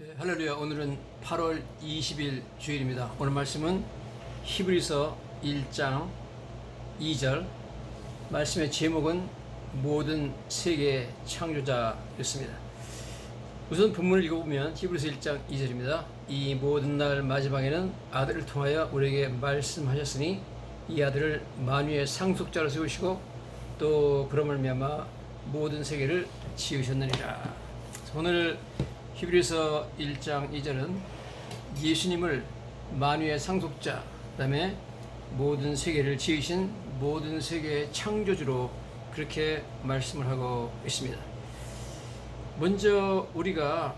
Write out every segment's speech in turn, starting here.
할렐루야. 오늘은 8월 20일 주일입니다. 오늘 말씀은 히브리서 1장 2절, 말씀의 제목은 모든 세계의 창조자였습니다. 우선 본문을 읽어보면 히브리서 1장 2절입니다. 이 모든 날 마지막에는 아들을 통하여 우리에게 말씀하셨으니 이 아들을 만유의 상속자로 세우시고 또 그로 말미암아 모든 세계를 지으셨느니라. 오늘 히브리서 1장 2절은 예수님을 만유의 상속자, 그 다음에 모든 세계를 지으신 모든 세계의 창조주로 그렇게 말씀을 하고 있습니다. 먼저 우리가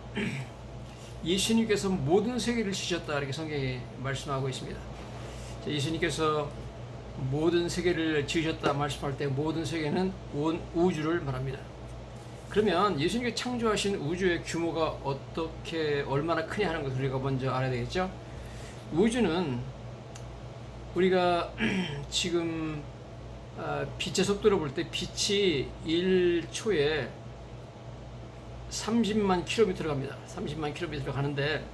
예수님께서 모든 세계를 지으셨다 이렇게 성경이 말씀하고 있습니다. 예수님께서 모든 세계를 지으셨다 말씀할 때 모든 세계는 온 우주를 말합니다. 그러면 예수님이 창조하신 우주의 규모가 얼마나 크냐 하는 것을 우리가 먼저 알아야 되겠죠. 우주는 우리가 지금 빛의 속도로 볼 때 빛이 1초에 30만 킬로미터를 갑니다. 30만 킬로미터를 가는데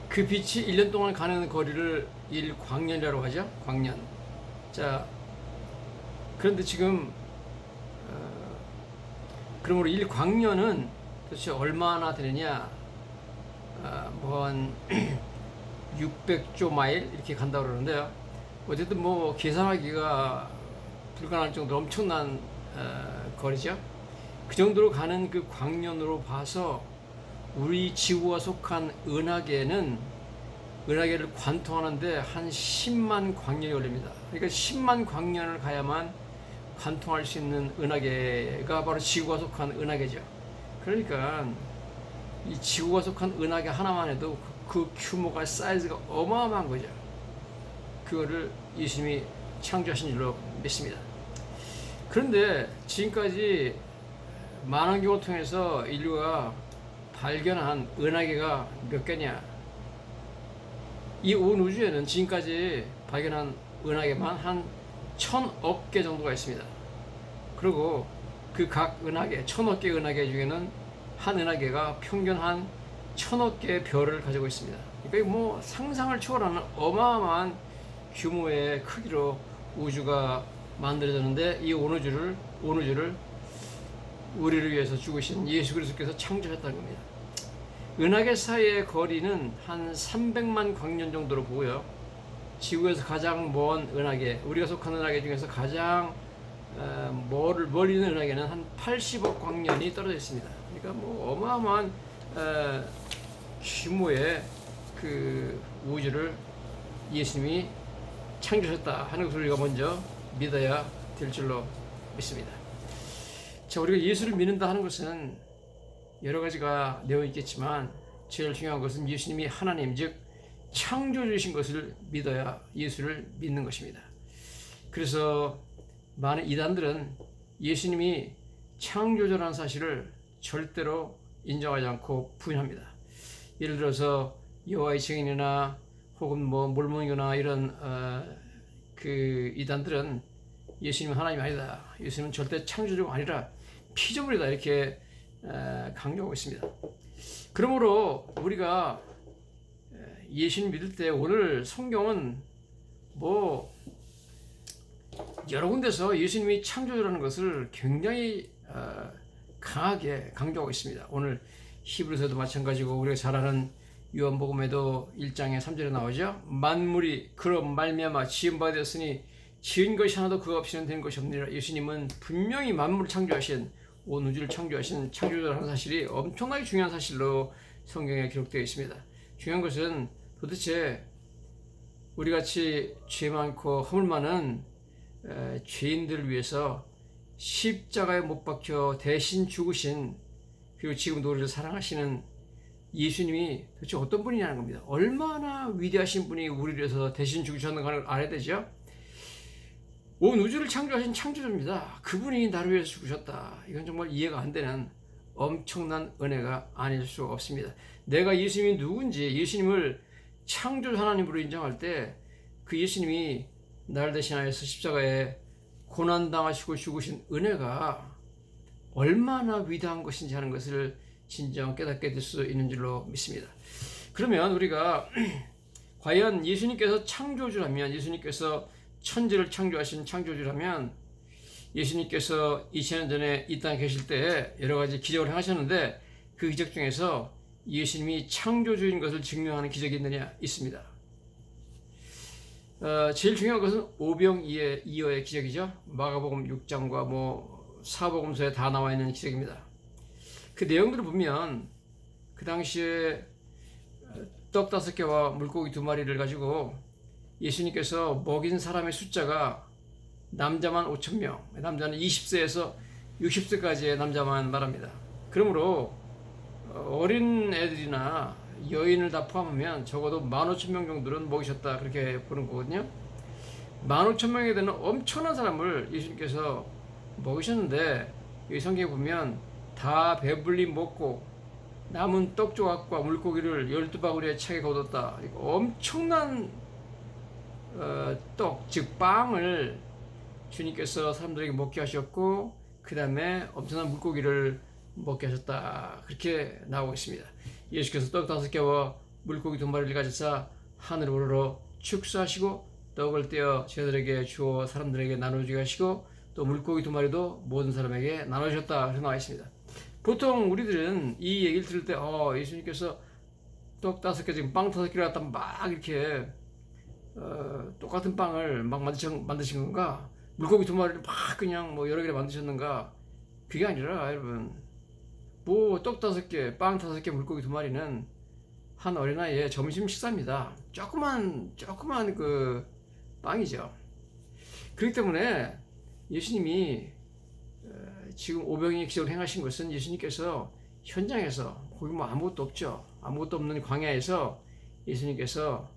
그 빛이 1년 동안 가는 거리를 1광년이라고 하죠. 광년. 자, 그런데 지금 그러므로 1광년은 도대체 얼마나 되느냐? 한 600조 마일 이렇게 간다고 그러는데요. 어쨌든 뭐 계산하기가 불가능할 정도로 엄청난 거리죠. 그 정도로 가는 그 광년으로 봐서 우리 지구가 속한 은하계를 관통하는데 한 10만 광년이 걸립니다. 그러니까 10만 광년을 가야만 관통할 수 있는 은하계가 바로 지구가 속한 은하계죠. 그러니까 이 지구가 속한 은하계 하나만 해도 그 규모가 사이즈가 어마어마한 거죠. 그거를 예수님이 창조하신 줄로 믿습니다. 그런데 지금까지 만원경을 통해서 인류가 발견한 은하계가 몇 개냐? 이 온 우주에는 지금까지 발견한 은하계만 한 1000억 개 정도가 있습니다. 그리고 그 각 은하계, 1000억 개 은하계 중에는 한 은하계가 평균 한 1000억 개의 별을 가지고 있습니다. 그러니까 뭐 상상을 초월하는 어마어마한 규모의 크기로 우주가 만들어졌는데 이 온 우주를 우리를 위해서 죽으신 예수 그리스도께서 창조했다는 겁니다. 은하계 사이의 거리는 한 300만 광년 정도로 보고요. 지구에서 가장 먼 은하계, 우리가 속한 은하계 중에서 가장 멀리 있는 은하계는 한 80억 광년이 떨어져 있습니다. 그러니까 뭐 어마어마한 규모의 그 우주를 예수님이 창조하셨다 하는 것을 우리가 먼저 믿어야 될 줄로 믿습니다. 자, 우리가 예수를 믿는다 하는 것은 여러 가지가 되어 있겠지만 제일 중요한 것은 예수님이 하나님, 즉 창조주이신 것을 믿어야 예수를 믿는 것입니다. 그래서 많은 이단들은 예수님이 창조주라는 사실을 절대로 인정하지 않고 부인합니다. 예를 들어서 여호와의 증인이나 혹은 뭐 몰몬이나 이런 그 이단들은 예수님은 하나님이 아니다, 예수님은 절대 창조주가 아니라 피조물이다 이렇게 강조하고 있습니다. 그러므로 우리가 예수님 믿을 때 오늘 성경은 뭐 여러 군데서 예수님이 창조주라는 것을 굉장히 강하게 강조하고 있습니다. 오늘 히브리서도 마찬가지고 우리가 잘 아는 요한복음에도 1장에 3절에 나오죠. 만물이 그로 말미암아 지은 바 되었으니 지은 것이 하나도 그가 없이는 된 것이 없느니라. 예수님은 분명히 만물을 창조하신, 온 우주를 창조하신 창조주라는 사실이 엄청나게 중요한 사실로 성경에 기록되어 있습니다. 중요한 것은 도대체 우리같이 죄 많고 허물 많은 죄인들을 위해서 십자가에 못 박혀 대신 죽으신, 그리고 지금도 우리를 사랑하시는 예수님이 도대체 어떤 분이냐는 겁니다. 얼마나 위대하신 분이 우리를 위해서 대신 죽으셨는가를 알아야 되죠. 온 우주를 창조하신 창조주입니다. 그분이 나를 위해서 죽으셨다. 이건 정말 이해가 안 되는 엄청난 은혜가 아닐 수 없습니다. 내가 예수님이 누군지, 예수님을 창조주 하나님으로 인정할 때 그 예수님이 나를 대신하여서 십자가에 고난당하시고 죽으신 은혜가 얼마나 위대한 것인지 하는 것을 진정 깨닫게 될 수 있는 줄로 믿습니다. 그러면 우리가 과연 예수님께서 창조주라면, 예수님께서 천지를 창조하신 창조주라면, 예수님께서 2000년 전에 이 땅에 계실 때 여러 가지 기적을 행하셨는데 그 기적 중에서 예수님이 창조주인 것을 증명하는 기적이 있느냐? 있습니다. 제일 중요한 것은 오병이어의 기적이죠. 마가복음 6장과 사복음서에 다 나와 있는 기적입니다. 그 내용들을 보면 그 당시에 떡 5개와 물고기 2마리를 가지고 예수님께서 먹인 사람의 숫자가 남자만 5,000명, 남자는 20세에서 60세까지의 남자만 말합니다. 그러므로 어린 애들이나 여인을 다 포함하면 적어도 15,000명 정도는 먹이셨다, 그렇게 보는 거거든요. 15,000명에 되는 엄청난 사람을 예수님께서 먹이셨는데, 이 성경에 보면 다 배불리 먹고 남은 떡 조각과 물고기를 12바구니에 차게 거뒀다. 엄청난 떡, 즉 빵을 주님께서 사람들에게 먹게 하셨고, 그 다음에 엄청난 물고기를 먹게 하셨다, 그렇게 나오고 있습니다. 예수께서 떡 5개와 물고기 2마리를 가지사 하늘 우러러 축사하시고 떡을 떼어 제자들에게 주어 사람들에게 나눠주게 하시고 또 물고기 2마리도 모든 사람에게 나눠주셨다, 그렇게 나와 있습니다. 보통 우리들은 이 얘기를 들을 때 예수님께서 떡 5개, 지금 빵 5개를 갖다 막 이렇게 똑같은 빵을 막 만드신 건가? 물고기 2마리를 막 그냥 여러 개를 만드셨는가? 그게 아니라 여러분, 떡 5개, 빵 5개, 물고기 2마리는 한 어린아이의 점심 식사입니다. 조그만 그 빵이죠. 그렇기 때문에 예수님이 지금 오병이의 기적을 행하신 것은 예수님께서 현장에서, 거기 아무것도 없죠. 아무것도 없는 광야에서 예수님께서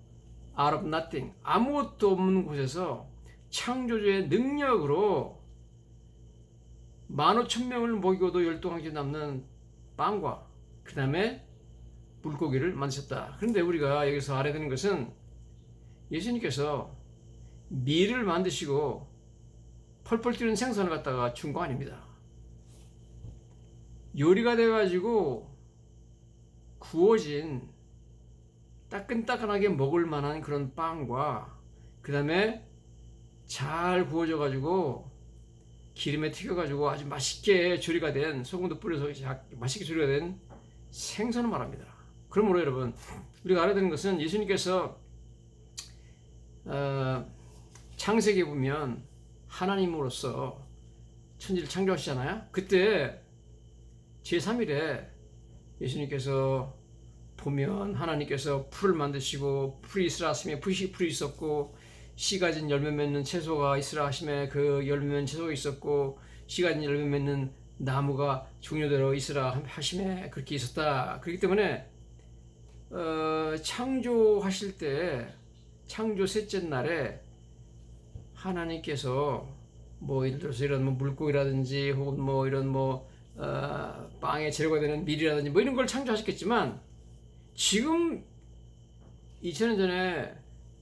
out of nothing, 아무것도 없는 곳에서 창조주의 능력으로 15,000명을 먹이고도 12항지 남는 빵과 그 다음에 물고기를 만드셨다. 그런데 우리가 여기서 알아야 되는 것은 예수님께서 밀을 만드시고 펄펄 뛰는 생선을 갖다가 준 거 아닙니다. 요리가 돼가지고 구워진 따끈따끈하게 먹을 만한 그런 빵과 그 다음에 잘 구워져가지고 기름에 튀겨가지고 아주 맛있게 조리가 된, 소금도 뿌려서 맛있게 조리가 된 생선을 말합니다. 그러므로 여러분, 우리가 알아야 되는 것은 예수님께서 창세기에 보면 하나님으로서 천지를 창조하시잖아요. 그때 제3일에 예수님께서 보면 하나님께서 풀을 만드시고 풀이 있으라 하심에 풀이 있었고, 씨 가진 열매 맺는 채소가 있으라 하심에 그 열매 맺는 채소가 있었고, 씨 가진 열매 맺는 나무가 종류대로 있으라 하심에 그렇게 있었다. 그렇기 때문에 창조하실 때, 창조 셋째 날에 하나님께서 예를 들어서 이런 물고기라든지 혹은 이런 빵의 재료가 되는 밀이라든지 이런 걸 창조하셨겠지만, 지금 2000년 전에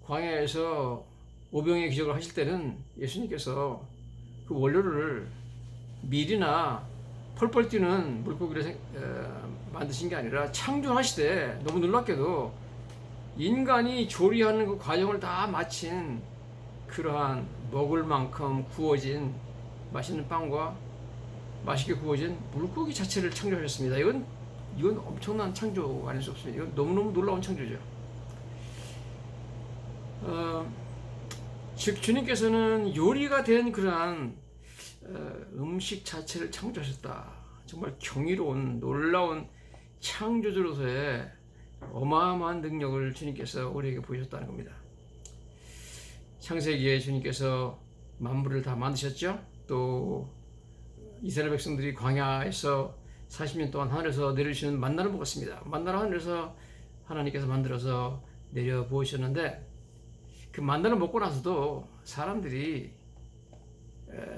광야에서 오병이의 기적을 하실 때는 예수님께서 그 원료를 밀이나 펄펄 뛰는 물고기를 만드신 게 아니라 창조하시되, 너무 놀랍게도 인간이 조리하는 그 과정을 다 마친 그러한 먹을 만큼 구워진 맛있는 빵과 맛있게 구워진 물고기 자체를 창조하셨습니다. 이건 엄청난 창조 아닐 수 없습니다. 이건 너무너무 놀라운 창조죠. 즉 주님께서는 요리가 된 그러한 음식 자체를 창조하셨다. 정말 경이로운, 놀라운 창조주로서의 어마어마한 능력을 주님께서 우리에게 보여줬다는 겁니다. 창세기에 주님께서 만물을 다 만드셨죠. 또 이스라엘 백성들이 광야에서 40년 동안 하늘에서 내려주시는 만나를 먹었습니다. 만나를 하늘에서 하나님께서 만들어서 내려 부으셨는데, 그 만나를 먹고 나서도 사람들이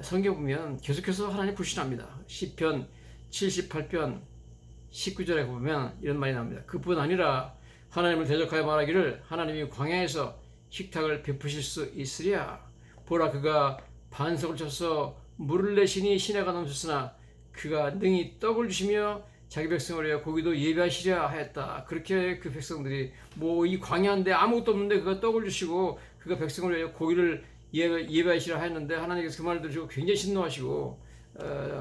성경 보면 계속해서 하나님 불신합니다. 시편 78편 19절에 보면 이런 말이 나옵니다. 그뿐 아니라 하나님을 대적하여 말하기를, 하나님이 광야에서 식탁을 베푸실 수 있으랴. 보라, 그가 반석을 쳐서 물을 내시니 시내가 넘쳤으나 그가 능히 떡을 주시며 자기 백성을 위하여 고기도 예배하시려 하였다. 그렇게 그 백성들이 뭐 이 광야인데 아무것도 없는데 그가 떡을 주시고 그가 백성을 위하여 고기를 예배하시려 하였는데 하나님께서 그 말을 들으시고 굉장히 신노하시고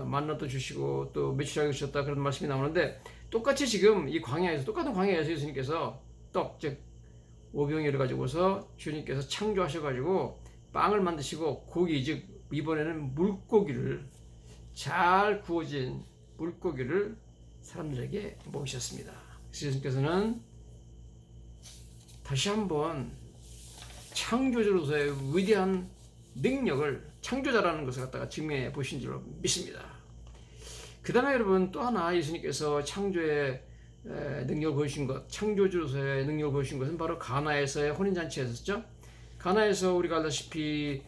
만나도 주시고 또 메추라기 주셨다 그런 말씀이 나오는데 똑같이 지금 이 광야에서 똑같은 광야에서 예수님께서 떡 즉 오병이어를 가지고서 주님께서 창조하셔가지고 빵을 만드시고 고기 즉 이번에는 물고기를 잘 구워진 물고기를 사람들에게 먹이셨습니다. 예수님께서는 다시 한번 창조주로서의 위대한 능력을 창조자라는 것을 갖다가 증명해 보신 줄로 믿습니다. 그 다음에 여러분 또 하나 예수님께서 창조의 능력을 보여주신 것, 창조주로서의 능력을 보여주신 것은 바로 가나에서의 혼인잔치였었죠. 가나에서 우리가 알다시피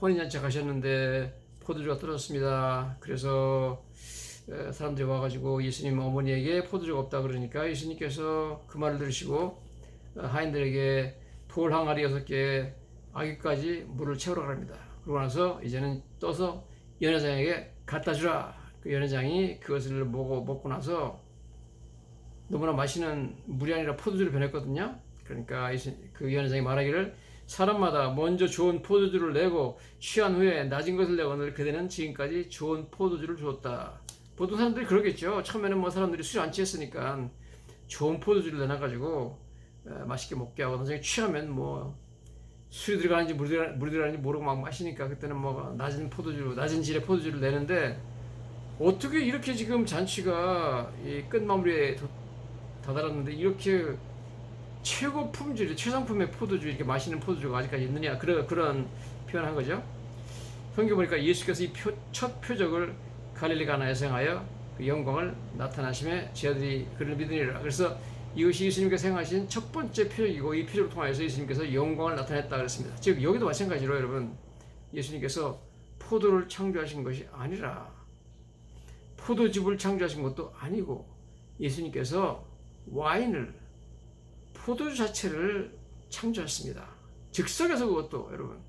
혼인잔치 가셨는데 포도주가 떨어졌습니다. 그래서 사람들이 와가지고 예수님 어머니에게 포도주가 없다 그러니까 예수님께서 그 말을 들으시고 하인들에게 돌 항아리 6개 아기까지 물을 채우라 합니다. 그러고 나서 이제는 떠서 연회장에게 갖다 주라. 그 연회장이 그것을 먹고 나서 너무나 맛있는 물이 아니라 포도주로 변했거든요. 그러니까 그 연회장이 말하기를 사람마다 먼저 좋은 포도주를 내고 취한 후에 낮은 것을 내거늘 그대는 지금까지 좋은 포도주를 주었다. 보통 사람들이 그러겠죠. 처음에는 뭐 사람들이 술 안 취했으니까 좋은 포도주를 내놔가지고 맛있게 먹게 하고 나중에 취하면 뭐 술이 들어가는지 물이 들어가는지 모르고 막 마시니까 그때는 뭐 낮은 질의 포도주를 내는데 어떻게 이렇게 지금 잔치가 이 끝마무리에 다다랐는데 이렇게 최고 품질의 최상품의 포도주 이렇게 맛있는 포도주가 아직까지 있느냐 그런 표현한 거죠. 성경 보니까 예수께서 이 첫 표적을 갈릴리 가나에서 행하여 그 영광을 나타나심에 제자들이 그를 믿으리라. 그래서 이것이 예수님께서 행하신 첫 번째 표적이고 이 표적을 통하여서 예수님께서 영광을 나타냈다 그랬습니다. 즉 여기도 마찬가지로 여러분 예수님께서 포도를 창조하신 것이 아니라 포도즙을 창조하신 것도 아니고 예수님께서 와인을 포도주 자체를 창조했습니다. 즉석에서 그것도 여러분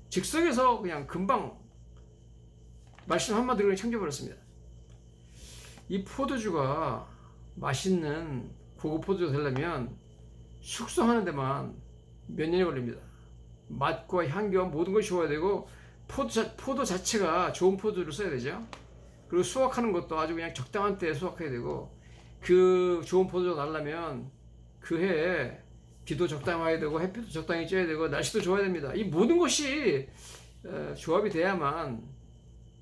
즉석에서 그냥 금방 말씀 한마디로 창조해버렸습니다. 이 포도주가 맛있는 고급 포도주가 되려면 숙성하는 데만 몇 년이 걸립니다. 맛과 향기와 모든 것이 좋아야 되고 포도 자체가 좋은 포도를 써야 되죠. 그리고 수확하는 것도 아주 그냥 적당한 때에 수확해야 되고 그 좋은 포도주가 나려면 그 해에 비도 적당히 와야 되고 햇빛도 적당히 쬐야 되고 날씨도 좋아야 됩니다. 이 모든 것이 조합이 돼야만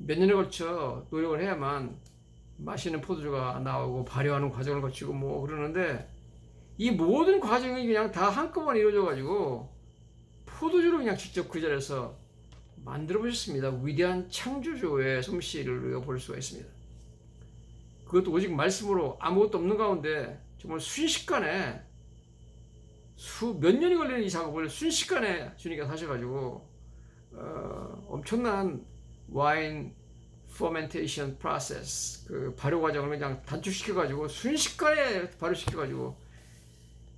몇 년에 걸쳐 노력을 해야만 맛있는 포도주가 나오고 발효하는 과정을 거치고 뭐 그러는데 이 모든 과정이 그냥 다 한꺼번에 이루어져 가지고 포도주를 그냥 직접 그 자리에서 만들어 보셨습니다. 위대한 창조주의 솜씨를 우리가 볼 수가 있습니다. 그것도 오직 말씀으로 아무것도 없는 가운데 정말 순식간에 몇 년이 걸리는 이 작업을 순식간에 주님께서 하셔가지고 엄청난 와인 퍼멘테이션 프로세스 그 발효 과정을 그냥 단축시켜가지고 순식간에 발효시켜가지고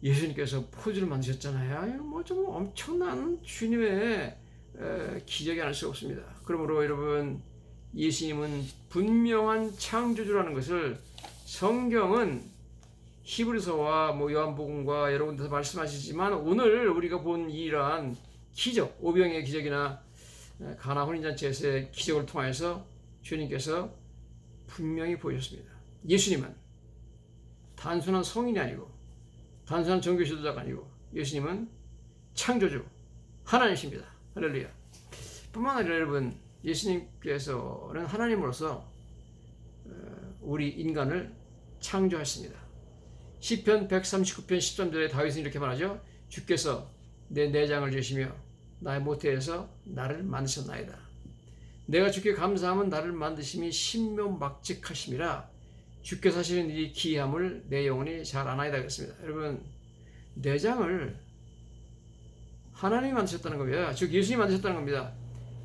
예수님께서 포도주를 만드셨잖아요. 뭐 좀 엄청난 주님의 기적이 아닐 수 없습니다. 그러므로 여러분 예수님은 분명한 창조주라는 것을 성경은 히브리서와 뭐 요한복음과 여러 군데서 말씀하시지만 오늘 우리가 본 이러한 기적, 오병의 기적이나 가나 혼인잔치에서의 기적을 통해서 주님께서 분명히 보여줬습니다. 예수님은 단순한 성인이 아니고 단순한 종교 지도자가 아니고 예수님은 창조주 하나님이십니다. 할렐루야. 뿐만 아니라 여러분 예수님께서는 하나님으로서 우리 인간을 창조하셨습니다. 시편 139편 13절에 다윗은 이렇게 말하죠. 주께서 내 내장을 주시며 나의 모태에서 나를 만드셨나이다. 내가 주께 감사함은 나를 만드심이 신묘막직하심이라 주께서 하시는 일이 기이함을 내 영혼이 잘 아나이다 그랬습니다. 여러분 내장을 하나님이 만드셨다는 겁니다. 즉 예수님이 만드셨다는 겁니다.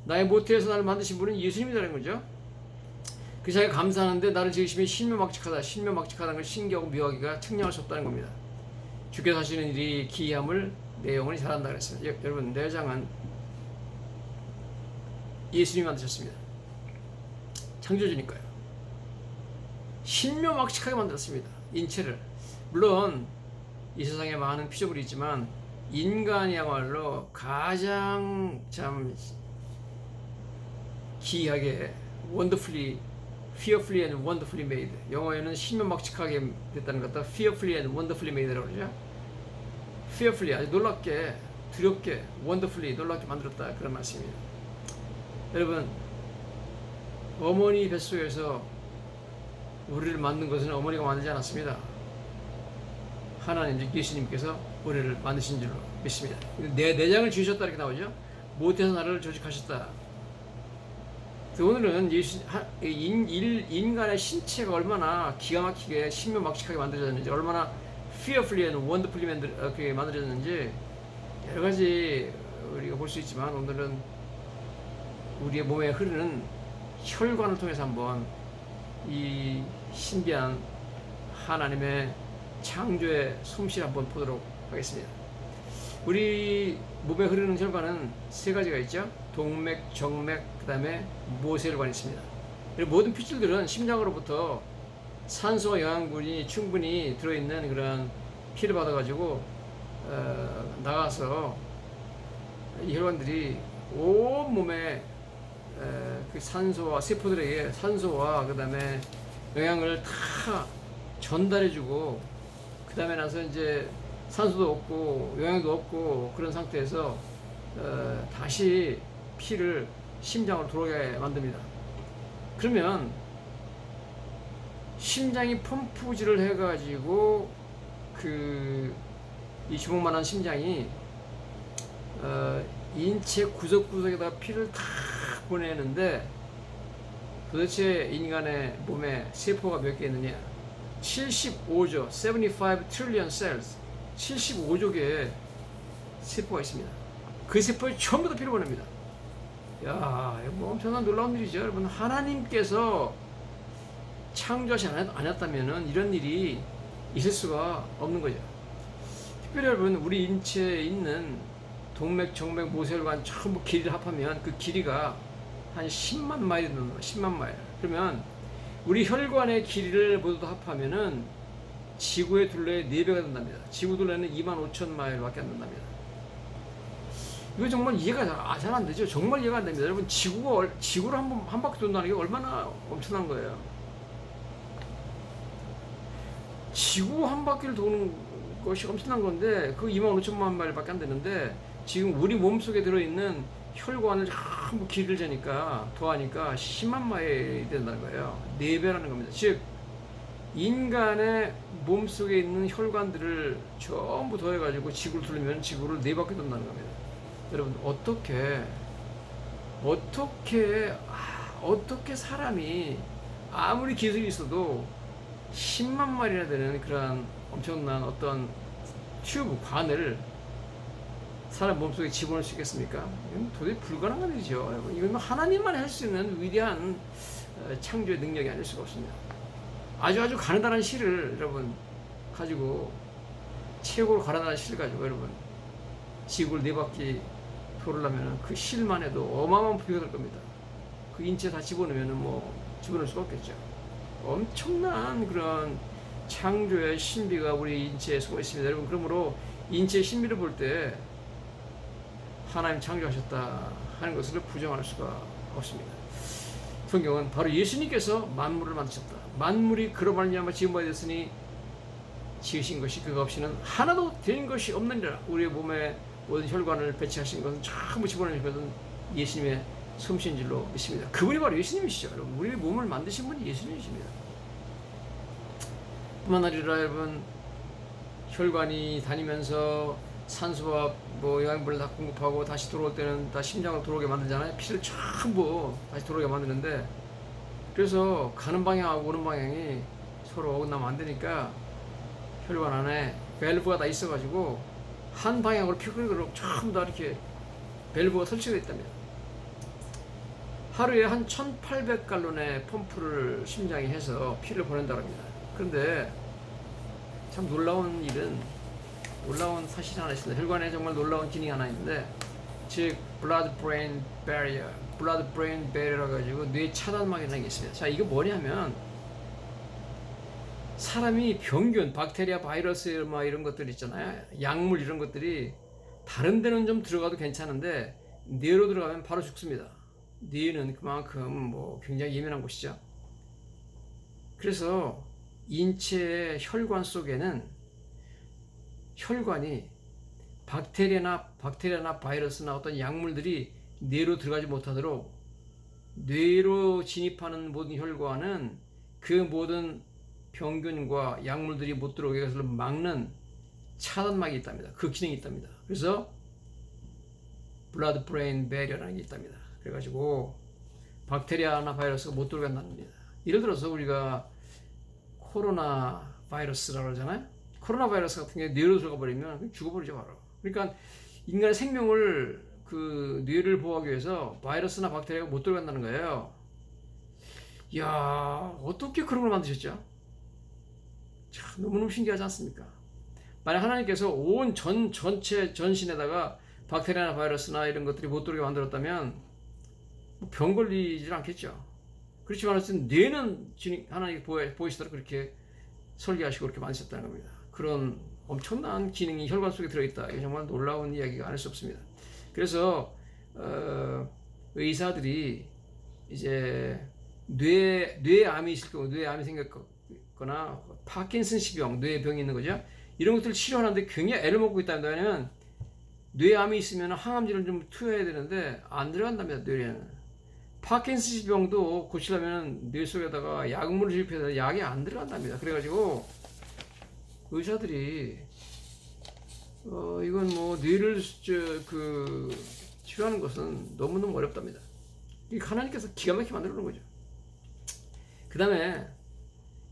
나의 모태에서 나를 만드신 분은 예수님이라는 거죠. 그 자기가 감사하는데 나를 지으심이 신묘막직하다. 신묘막직하다는 걸 신기하고 묘하기가 측량할 수 없다는 겁니다. 주께서 하시는 일이 기이함을 내 영혼이 잘한다 그랬습니다. 여러분 내장은 예수님이 만드셨습니다. 창조주니까요. 신묘막측하게 만들었습니다. 인체를. 물론 이 세상에 많은 피조물이 있지만 인간이야말로 가장 참 기이하게 wonderfully, fearfully and wonderfully made. 영어에는 신묘막측하게 됐다는 것도 fearfully and wonderfully made라고 그러죠. fearfully 아주 놀랍게, 두렵게, wonderfully 놀랍게 만들었다 그런 말씀입니다. 여러분, 어머니 뱃속에서 우리를 만든 것은 어머니가 만들지 않았습니다. 하나님, 예수님께서 우리를 만드신 줄로 믿습니다. 내 내장을 지으셨다 이렇게 나오죠. 못해서 나를 조직하셨다. 오늘은 인간의 신체가 얼마나 기가 막히게 신묘막측하게 만들어졌는지, 얼마나 fearfully and wonderfully 만들어졌는지 여러 가지 우리가 볼 수 있지만, 오늘은 우리의 몸에 흐르는 혈관을 통해서 한번 이 신비한 하나님의 창조의 솜씨를 한번 보도록 하겠습니다. 우리 몸에 흐르는 혈관은 세 가지가 있죠. 동맥, 정맥, 그 다음에 모세혈관이 있습니다. 모든 핏줄들은 심장으로부터 산소와 영양분이 충분히 들어있는 그런 피를 받아가지고 나가서 이 혈관들이 온 몸에 그 산소와 세포들에게 산소와 그 다음에 영양을 다 전달해주고, 그 다음에 나서 이제 산소도 없고 영양도 없고 그런 상태에서 다시 피를 심장으로 들어오게 만듭니다. 그러면 심장이 펌프질을 해가지고 이 주먹만한 심장이 인체 구석구석에다가 피를 다 보내는데, 도대체 인간의 몸에 세포가 몇 개 있느냐? 75조, 75 trillion cells, 75조 개의 세포가 있습니다. 그 세포에 전부 다 피를 보냅니다. 야, 뭐 엄청난 놀라운 일이죠. 여러분, 하나님께서 창조하지 않았다면 이런 일이 있을 수가 없는 거죠. 특별히 여러분, 우리 인체에 있는 동맥, 정맥, 모세혈관 전부 길이를 합하면 그 길이가 한 10만 마일이 넘는 10만 마일. 그러면 우리 혈관의 길이를 모두 합하면은 지구의 둘레의 4배가 된답니다. 지구 둘레는 25,000마일밖에 안 된답니다. 이거 정말 이해가 잘 안 되죠. 정말 이해가 안 됩니다. 여러분, 지구를 한 바퀴 돈다는 게 얼마나 엄청난 거예요. 지구 한 바퀴를 도는 것이 엄청난 건데, 그 25,000만 마일밖에 안 되는데, 지금 우리 몸속에 들어있는 혈관을 전부 길이를 재니까, 더하니까 10만 마일이 된다는 거예요. 4배라는 겁니다. 즉, 인간의 몸속에 있는 혈관들을 전부 더해가지고 지구를 돌리면 지구를 4바퀴 돈다는 겁니다. 여러분, 어떻게 사람이 아무리 기술이 있어도 10만 마리나 되는 그런 엄청난 어떤 튜브, 관을 사람 몸속에 집어넣을 수 있겠습니까? 이건 도저히 불가능한 일이죠. 여러분, 이건 하나님만 할 수 있는 위대한 창조의 능력이 아닐 수가 없습니다. 아주 가느다란 실을 여러분 가지고, 최고로 가느다란 실을 가지고 여러분 지구를 4바퀴 돌으려면 그 실만 해도 어마어마한 부피가 될 겁니다. 그 인체 다 집어넣으면 뭐 집어넣을 수가 없겠죠. 엄청난 그런 창조의 신비가 우리 인체에 숨어 있습니다. 여러분, 그러므로 인체의 신비를 볼 때 하나님 창조하셨다 하는 것을 부정할 수가 없습니다. 성경은 바로 예수님께서 만물을 만드셨다. 만물이 그로 말미암아 지은 바 되었으니 지으신 것이 그가 없이는 하나도 된 것이 없느니라. 우리의 몸에 모든 혈관을 배치하신 것은 전부 집어넣으신 것은 예수님의 솜씨인 줄로 믿습니다. 그분이 바로 예수님이시죠. 여러분, 우리의 몸을 만드신 분이 예수님이십니다. 뿐만 아니라 여러분, 혈관이 다니면서 산소와 영양분을 다 공급하고 다시 들어올 때는 다 심장으로 들어오게 만들잖아요. 피를 전부 다시 들어오게 만드는데, 그래서 가는 방향하고 오는 방향이 서로 어긋나면 안 되니까 혈관 안에 밸브가 다 있어가지고 한 방향으로 피가 흐르도록 전부 다 이렇게 밸브가 설치되어 있답니다. 하루에 한 1,800갈론의 펌프를 심장이 해서 피를 보낸다고 합니다. 그런데 참 놀라운 사실이 하나 있습니다. 혈관에 정말 놀라운 기능이 하나 있는데, 즉 blood-brain barrier라고 가지고 뇌 차단막이라는 게 있습니다. 자, 이거 뭐냐면 사람이 병균, 박테리아, 바이러스 막 이런 것들 있잖아요. 약물 이런 것들이 다른 데는 좀 들어가도 괜찮은데 뇌로 들어가면 바로 죽습니다. 뇌는 그만큼 뭐 굉장히 예민한 곳이죠. 그래서 인체의 혈관 속에는 혈관이 박테리아나 바이러스나 어떤 약물들이 뇌로 들어가지 못하도록 뇌로 진입하는 모든 혈관은 그 모든 병균과 약물들이 못 들어오게 해서 막는 차단막이 있답니다. 그 기능이 있답니다. 그래서 블러드 브레인 배리어라는 게 있답니다. 그래가지고 박테리아나 바이러스가 못 들어간다는 겁니다. 예를 들어서 우리가 코로나 바이러스라고 그러잖아요. 코로나 바이러스 같은 게 뇌로 들어가 버리면 죽어버리죠 바로. 그러니까 인간의 생명을 그 뇌를 보호하기 위해서 바이러스나 박테리아가 못 들어간다는 거예요. 이야, 어떻게 그런 걸 만드셨죠? 참 너무너무 신기하지 않습니까? 만약 하나님께서 온 전체 전신에다가 박테리아나 바이러스나 이런 것들이 못 들어오게 만들었다면 병 걸리질 않겠죠. 그렇지만 어쨌든 뇌는 하나님이 보이시도록 그렇게 설계하시고 그렇게 만드셨다는 겁니다. 그런 엄청난 기능이 혈관 속에 들어있다. 이게 정말 놀라운 이야기가 아닐 수 없습니다. 그래서 의사들이 이제 뇌암이 있을 경우, 뇌암이 생겼거나 파킨슨시병, 뇌병이 있는 거죠. 이런 것들을 치료하는데 굉장히 애를 먹고 있답니다. 왜냐하면 뇌암이 있으면 항암제를 좀 투여해야 되는데 안 들어간답니다. 뇌에는. 파킨슨시병도 고치려면 뇌 속에다가 약물을 주입해야 되는데 약이 안 들어간답니다. 그래가지고 의사들이 이건 뭐 뇌를 치료하는 것은 너무너무 어렵답니다. 하나님께서 기가 막히게 만들어 놓은 거죠. 그 다음에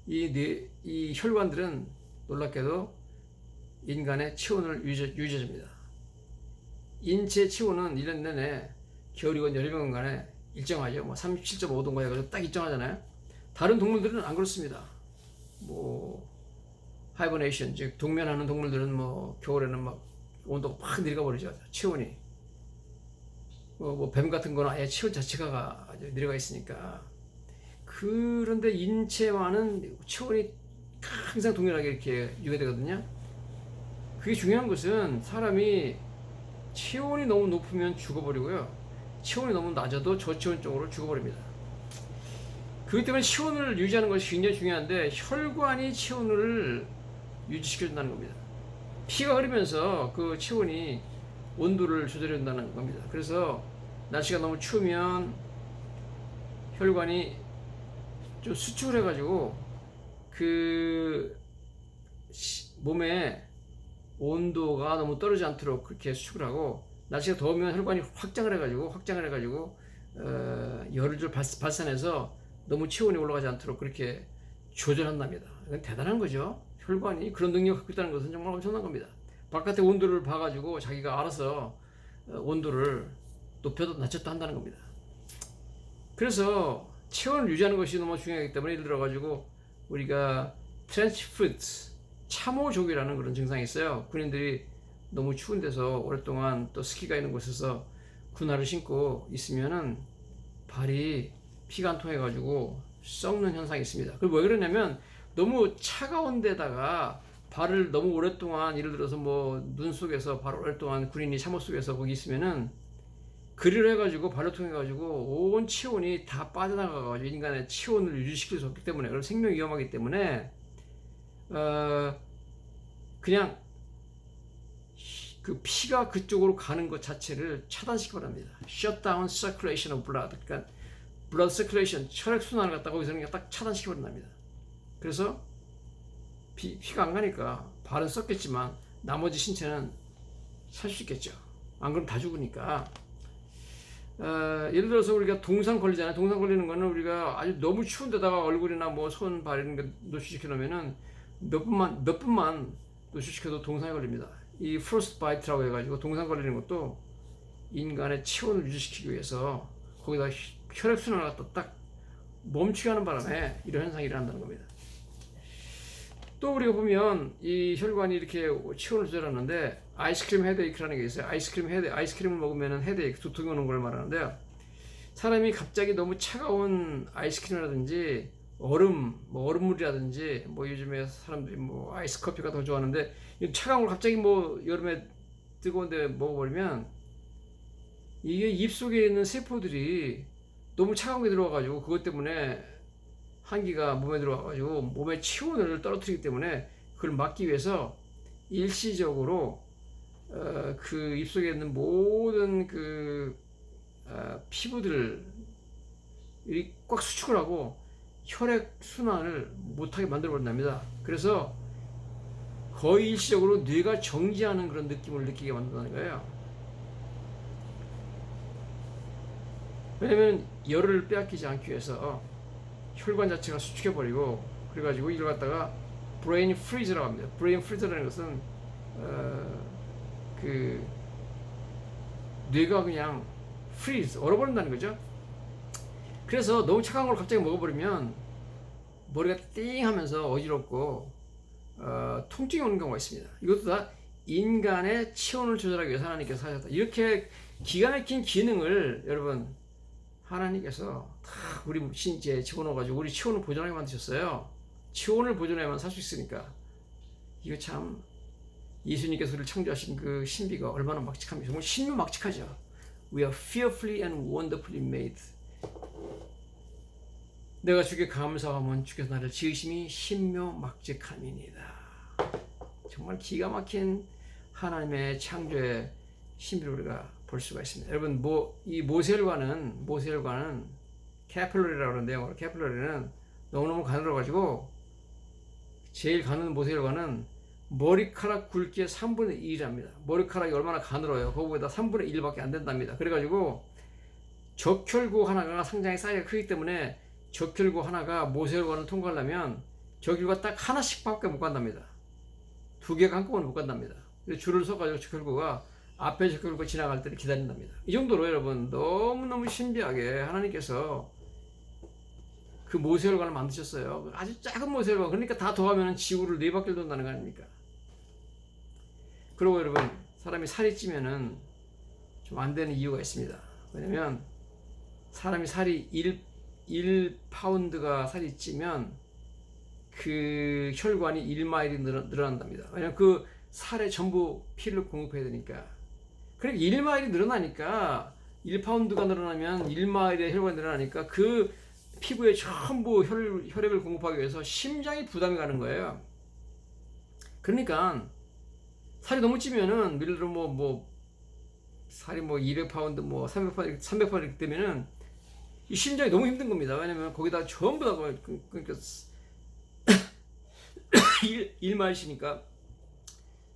이 혈관들은 놀랍게도 인간의 체온을 유지해줍니다. 인체 체온은 1년 내내 겨울이건 여름이건간에 일정하죠. 뭐 37.5도인가 해가지고 딱 일정하잖아요. 다른 동물들은 안 그렇습니다. 뭐 하이버네이션, 즉 동면하는 동물들은 뭐 겨울에는 막 온도가 팍 내려가 버리죠. 체온이. 뭐 뱀 같은 거는 아예 체온 자체가 아주 내려가 있으니까. 그런데 인체와는 체온이 항상 동일하게 이렇게 유지되거든요. 그게 중요한 것은 사람이 체온이 너무 높으면 죽어버리고요. 체온이 너무 낮아도 저체온증으로 죽어버립니다. 그렇기 때문에 체온을 유지하는 것이 굉장히 중요한데 혈관이 체온을 유지시켜준다는 겁니다. 피가 흐르면서 그 체온이 온도를 조절해준다는 겁니다. 그래서 날씨가 너무 추우면 혈관이 좀 수축을 해가지고 그 몸에 온도가 너무 떨어지지 않도록 그렇게 수축을 하고, 날씨가 더우면 혈관이 확장을 해가지고 열을 좀 발산해서 너무 체온이 올라가지 않도록 그렇게 조절한답니다. 이건 대단한 거죠. 혈관이 그런 능력을 갖고 있다는 것은 정말 엄청난 겁니다. 바깥의 온도를 봐가지고 자기가 알아서 온도를 높여도 낮췄다 한다는 겁니다. 그래서 체온을 유지하는 것이 너무 중요하기 때문에 예를 들어가지고 우리가 트렌치 푸트, 참호족이라는 그런 증상이 있어요. 군인들이 너무 추운 데서 오랫동안 또 스키가 있는 곳에서 군화를 신고 있으면은 발이 피가 안 통해가지고 썩는 현상이 있습니다. 그리고 왜 그러냐면 너무 차가운 데다가 발을 너무 오랫동안, 예를 들어서 뭐 눈 속에서 발 오랫동안 군인이 참호 속에서 거기 있으면은 그리로 해가지고 발로 통해가지고 온 체온이 다 빠져나가가지고 인간의 체온을 유지시킬 수 없기 때문에, 그리고 생명이 위험하기 때문에 그냥 그 피가 그쪽으로 가는 것 자체를 차단시켜 버립니다. Shut down circulation of blood. 그러니까 blood circulation, 혈액 순환을 갖다가 거기서 그냥 딱 차단시켜 버린답니다. 그래서 피가 안 가니까 발은 썩겠지만 나머지 신체는 살 수 있겠죠. 안 그러면 다 죽으니까. 예를 들어서 우리가 동상 걸리잖아요. 동상 걸리는 거는 우리가 아주 너무 추운 데다가 얼굴이나 뭐 손, 발 이런 거 노출시켜 놓으면은 몇 분만 노출시켜도 동상에 걸립니다. 이 프로스트 바이트라고 해가지고 동상 걸리는 것도 인간의 체온을 유지시키기 위해서 거기다 혈액순환을 갖다 딱 멈추게 하는 바람에 이런 현상이 일어난다는 겁니다. 또 우리가 보면 이 혈관이 이렇게 체온을 조절하는데 아이스크림 헤드에이크라는 게 있어요. 아이스크림을 먹으면 헤드에이크, 두통이 오는 걸 말하는데요. 사람이 갑자기 너무 차가운 아이스크림이라든지 얼음물이라든지 뭐 요즘에 사람들이 뭐 아이스 커피가 더 좋아하는데 이 차가운 걸 갑자기 뭐 여름에 뜨거운데 먹어버리면 이게 입속에 있는 세포들이 너무 차가운 게 들어와가지고 그것 때문에 한기가 몸에 들어와가지고 몸의 체온을 떨어뜨리기 때문에 그걸 막기 위해서 일시적으로 그 입속에 있는 모든 그 피부들을 꽉 수축을 하고 혈액 순환을 못하게 만들어 버린답니다. 그래서 거의 일시적으로 뇌가 정지하는 그런 느낌을 느끼게 만든다는 거예요. 왜냐면 열을 빼앗기지 않기 위해서 혈관 자체가 수축해 버리고 그래가지고 이걸 갖다가 브레인 프리즈라고 합니다. 브레인 프리즈라는 것은 그 뇌가 그냥 프리즈 얼어버린다는 거죠. 그래서 너무 차가운 걸 갑자기 먹어버리면 머리가 띵 하면서 어지럽고 통증이 오는 경우가 있습니다. 이것도 다 인간의 체온을 조절하기 위해서 하나님께서 하셨다. 이렇게 기가 막힌 기능을 여러분 하나님께서 다 우리 신체에 집어넣어가지고 우리 체온을 보존하게 만드셨어요. 체온을 보존해야만 살 수 있으니까. 이거 참 예수님께서 우리를 창조하신 그 신비가 얼마나 막직합니까? 정말 신묘막직하죠. We are fearfully and wonderfully made. 내가 주께 감사하면 주께서 나를 지으심이 신묘막직함이니이다. 정말 기가 막힌 하나님의 창조의 신비를 우리가 볼 수가 있습니다. 여러분 이 모세혈관은 캐필러리라고 하는데요. 캐필러리는 너무너무 가늘어가지고 제일 가는 모세혈관은 머리카락 굵기의 3분의 1이랍니다. 머리카락이 얼마나 가늘어요. 그거보다 3분의 1밖에 안 된답니다. 그래가지고 적혈구 하나가 상당히 사이즈가 크기 때문에 적혈구 하나가 모세혈관을 통과하려면 적혈구가 딱 하나씩밖에 못 간답니다. 두 개가 한꺼번에 못 간답니다. 줄을 서가지고 적혈구가 앞에 적혈구가 지나갈 때를 기다린답니다. 이 정도로 여러분 너무너무 신비하게 하나님께서 그 모세혈관을 만드셨어요. 아주 작은 모세혈관. 그러니까 다 더하면 지구를 4바퀴를 돈다는 거 아닙니까? 그리고 여러분 사람이 살이 찌면은 좀 안 되는 이유가 있습니다. 왜냐면 사람이 살이 1파운드가 살이 찌면 그 혈관이 1마일이 늘어난답니다. 왜냐면 그 살에 전부 피를 공급해야 되니까. 그러니까 1마일이 늘어나니까 1파운드가 늘어나면 1마일의 혈관이 늘어나니까 그 피부에 전부 혈액을 공급하기 위해서 심장이 부담이 가는 거예요. 그러니까 살이 너무 찌면은 예를 들어 살이 200파운드 300파운드 이렇게 되면은 이 심장이 너무 힘든 겁니다. 왜냐면 거기다 전부 다 그러니까 1마일이니까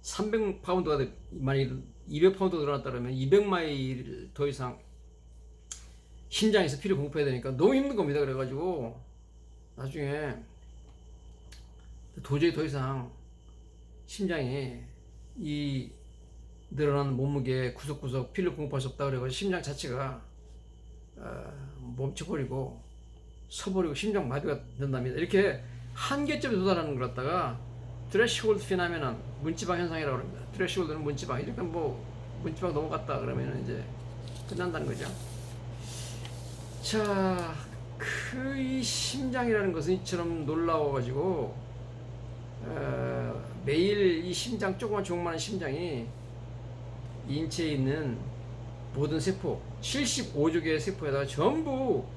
300파운드가 만약 200파운드 늘어났다 그러면 200마일 더 이상 심장에서 피를 공급해야 되니까 너무 힘든 겁니다. 그래가지고 나중에 도저히 더 이상 심장이 이 늘어난 몸무게에 구석구석 피를 공급할 수 없다 그래가지고 심장 자체가 멈춰버리고 서버리고 심장 마비가 된답니다. 이렇게 한계점에 도달하는 걸 갖다가 트래시홀드 피나메넌 문지방 현상이라고 합니다. 트래시홀드는 문지방. 이렇게 문지방 넘어갔다 그러면 이제 끝난다는 거죠. 자, 이 심장이라는 것은 이처럼 놀라워가지고 매일 이 심장 조그만 심장이 인체에 있는 모든 세포 75조 개의 세포에다가 전부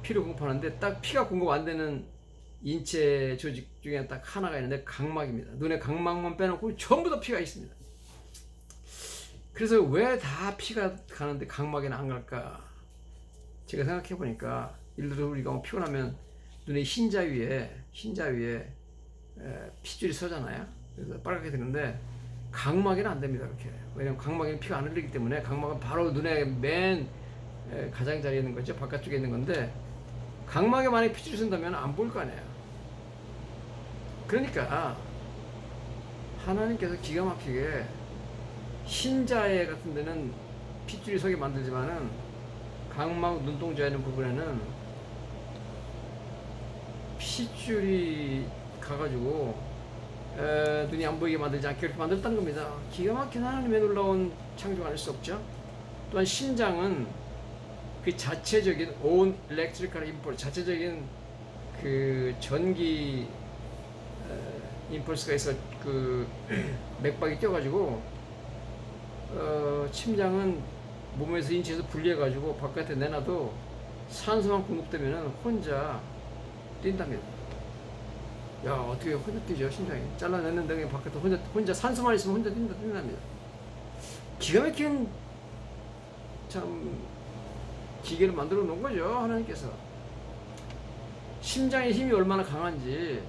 피를 공급하는데 딱 피가 공급 안 되는 인체 조직 중에 딱 하나가 있는데 각막입니다. 눈에 각막만 빼놓고 전부 다 피가 있습니다. 그래서 왜 다 피가 가는데 각막에는 안 갈까? 제가 생각해 보니까 예를 들어 우리가 피곤하면 눈에 흰자 위에 핏줄이 서잖아요. 그래서 빨갛게 되는데 각막에는 안 됩니다. 그렇게. 왜냐면 각막에는 피가 안 흘리기 때문에 각막은 바로 눈에 맨 가장자리에 있는 거죠. 바깥쪽에 있는 건데 각막에 만약에 핏줄이 쓴다면 안 보일 거 아니에요. 그러니까 하나님께서 기가 막히게 흰자에 같은 데는 핏줄이 서게 만들지만은 각막 눈동자에 있는 부분에는 핏줄이 가가지고 눈이 안 보이게 만들지 않게 이렇게 만들었다는 겁니다. 기가 막힌 하나님의 놀라운 창조가 아닐 수 없죠. 또한 심장은 그 자체적인 own electrical impulse, 자체적인 그 전기 임펄스가 있어 그 맥박이 뛰어가지고 심장은 몸에서 인체에서 분리해가지고 바깥에 내놔도 산소만 공급되면은 혼자 뛴답니다. 야, 어떻게 혼자 뛰죠, 심장이? 잘라냈는데 그냥 바깥에 혼자 산소만 있으면 혼자 뛴답니다. 기가 막힌 참 기계를 만들어 놓은 거죠, 하나님께서. 심장의 힘이 얼마나 강한지,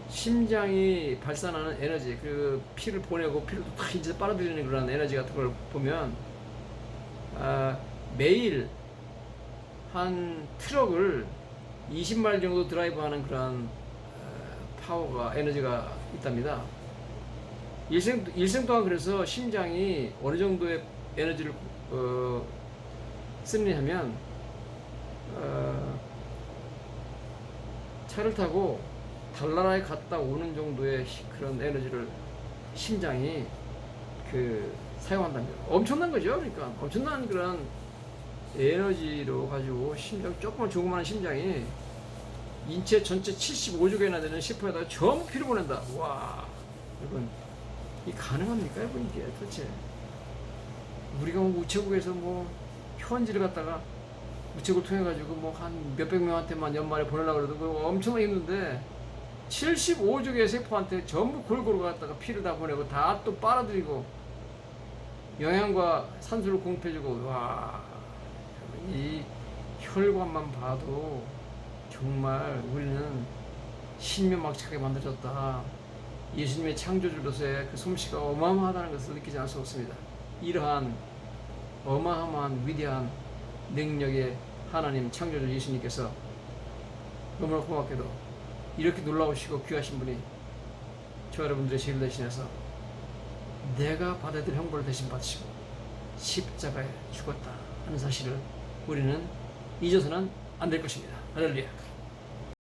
심장이 발산하는 에너지, 그 피를 보내고 피를 다 이제 빨아들이는 그런 에너지 같은 걸 보면, 매일 한 트럭을 20마일 정도 드라이브하는 그런 파워가, 에너지가 있답니다. 일생 동안 그래서 심장이 어느 정도의 에너지를 쓰느냐면, 차를 타고 달나라에 갔다 오는 정도의 그런 에너지를 심장이 사용한답니다. 엄청난 거죠. 그러니까 엄청난 그런 에너지로 가지고 조그만 조그마한 심장이 인체 전체 75조 개나 되는 세포에다가 전부 피를 보낸다. 와, 여러분, 이 가능합니까, 여러분? 이게 도대체 우리가 우체국에서 편지를 갖다가 우체국을 통해 가지고 한 몇백 명한테만 연말에 보내려고 그래도 그거 엄청나게 힘든데, 75조 개의 세포한테 전부 골고루 갖다가 피를 다 보내고 다 또 빨아들이고 영양과 산소를 공급해주고, 와, 이 혈관만 봐도 정말 우리는 신묘막측하게 만들어졌다. 예수님의 창조주로서의 그 솜씨가 어마어마하다는 것을 느끼지 않을 수 없습니다. 이러한 어마어마한 위대한 능력의 하나님 창조주 예수님께서 너무나 고맙게도 이렇게 놀라우시고 귀하신 분이 저 여러분들의 죄를 대신해서 내가 받아야 될 형벌을 대신 받으시고 십자가에 죽었다 하는 사실을 우리는 잊어서는 안 될 것입니다. 할렐루야.